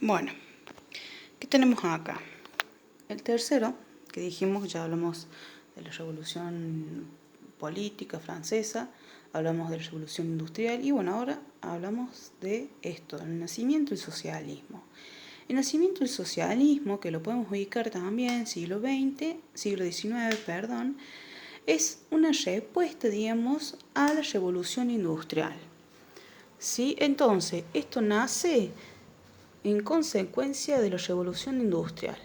Bueno, ¿qué tenemos acá? El tercero, que dijimos, ya hablamos de la revolución política francesa, hablamos de la revolución industrial y bueno, ahora hablamos de esto, del nacimiento del socialismo. El nacimiento del socialismo, que lo podemos ubicar también siglo XIX, perdón, es una respuesta, digamos, a la revolución industrial. ¿Sí? Entonces, esto nace en consecuencia de la revolución industrial.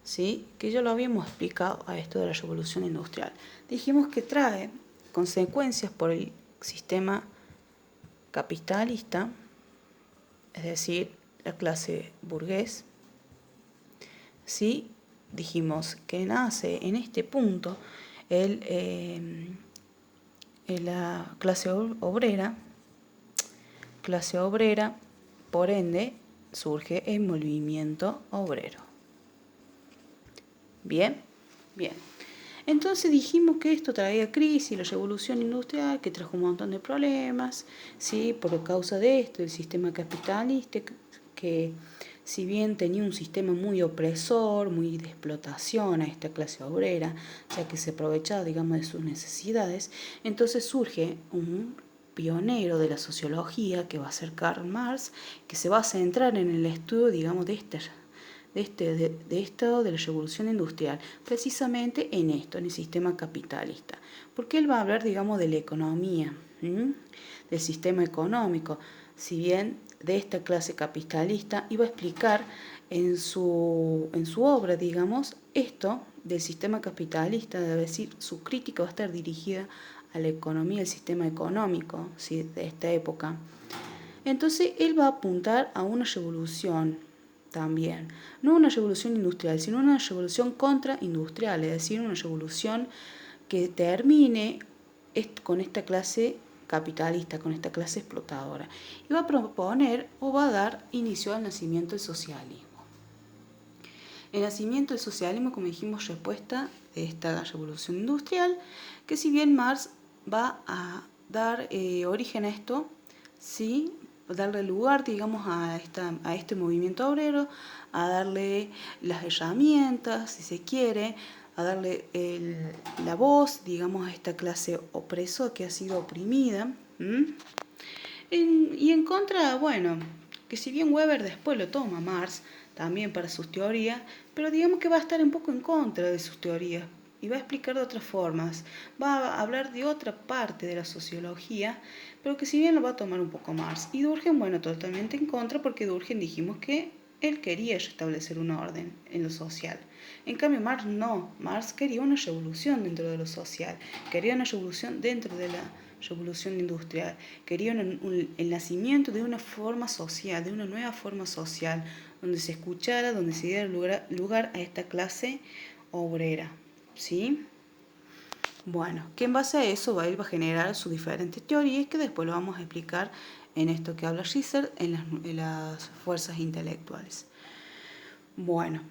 ¿Sí? Que ya lo habíamos explicado a esto de la revolución industrial. Dijimos que trae consecuencias por el sistema capitalista, es decir, la clase burgués. ¿Sí? Dijimos que nace en este punto la clase obrera, por ende surge el movimiento obrero. Bien. Entonces dijimos que esto traía crisis, la revolución industrial, que trajo un montón de problemas, ¿sí? Por causa de esto, el sistema capitalista, que si bien tenía un sistema muy opresor, muy de explotación a esta clase obrera, ya que se aprovechaba, digamos, de sus necesidades, entonces surge un pionero de la sociología, que va a ser Karl Marx, que se va a centrar en el estudio, digamos, de esto de la revolución industrial, precisamente en esto, en el sistema capitalista. Porque él va a hablar, digamos, de la economía, del sistema económico, si bien de esta clase capitalista, iba a explicar en su obra, digamos, esto del sistema capitalista, es decir, su crítica va a estar dirigida a la economía, el sistema económico, ¿sí? De esta época. Entonces él va a apuntar a una revolución también, no una revolución industrial, sino una revolución contraindustrial, es decir, una revolución que termine con esta clase capitalista, con esta clase explotadora. Y va a proponer o va a dar inicio al nacimiento del socialismo. El nacimiento del socialismo, como dijimos, respuesta de esta revolución industrial, que si bien Marx va a dar origen a esto, ¿sí? Darle lugar, digamos, a este movimiento obrero, a darle las herramientas, si se quiere, a darle la voz, digamos, a esta clase opresora que ha sido oprimida. Y en contra, bueno, que si bien Weber después lo toma Marx también para sus teorías, pero digamos que va a estar un poco en contra de sus teorías y va a explicar de otras formas, va a hablar de otra parte de la sociología, pero que si bien lo va a tomar un poco Marx. Y Durkheim, bueno, totalmente en contra, porque Durkheim dijimos que él quería restablecer un orden en lo social. En cambio, Marx no. Marx quería una revolución dentro de lo social, quería una revolución dentro de la revolución industrial, quería el nacimiento de una forma social, de una nueva forma social, donde se escuchara, donde se diera lugar a esta clase obrera. ¿Sí? Bueno, que en base a eso él va a generar sus diferentes teorías, que después lo vamos a explicar en esto que habla Schiller, en las fuerzas intelectuales. Bueno,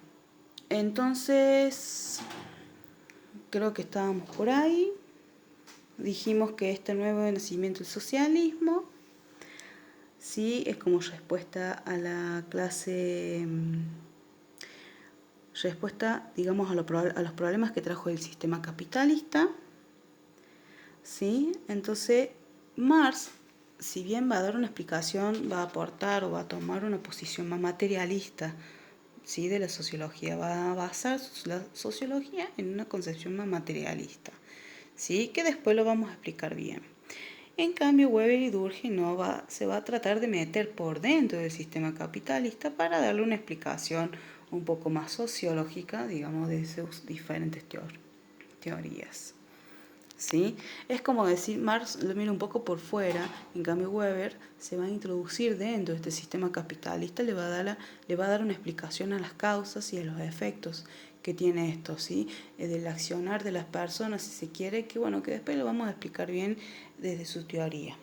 entonces creo que estábamos por ahí. Dijimos que este nuevo nacimiento del socialismo, sí, es como respuesta a la clase, respuesta, digamos, a los problemas que trajo el sistema capitalista, sí. Entonces Marx, si bien va a dar una explicación, va a aportar o va a tomar una posición más materialista, ¿sí? De la sociología, va a basar la sociología en una concepción más materialista, ¿sí? Que después lo vamos a explicar bien. En cambio, Weber y Durkheim se va a tratar de meter por dentro del sistema capitalista para darle una explicación un poco más sociológica, digamos, de sus diferentes teorías. ¿Sí? Es como decir, Marx lo mira un poco por fuera, en cambio Weber se va a introducir dentro de este sistema capitalista, le va a dar una explicación a las causas y a los efectos que tiene esto, ¿sí? Del accionar de las personas, si se quiere, que bueno, que después lo vamos a explicar bien desde su teoría.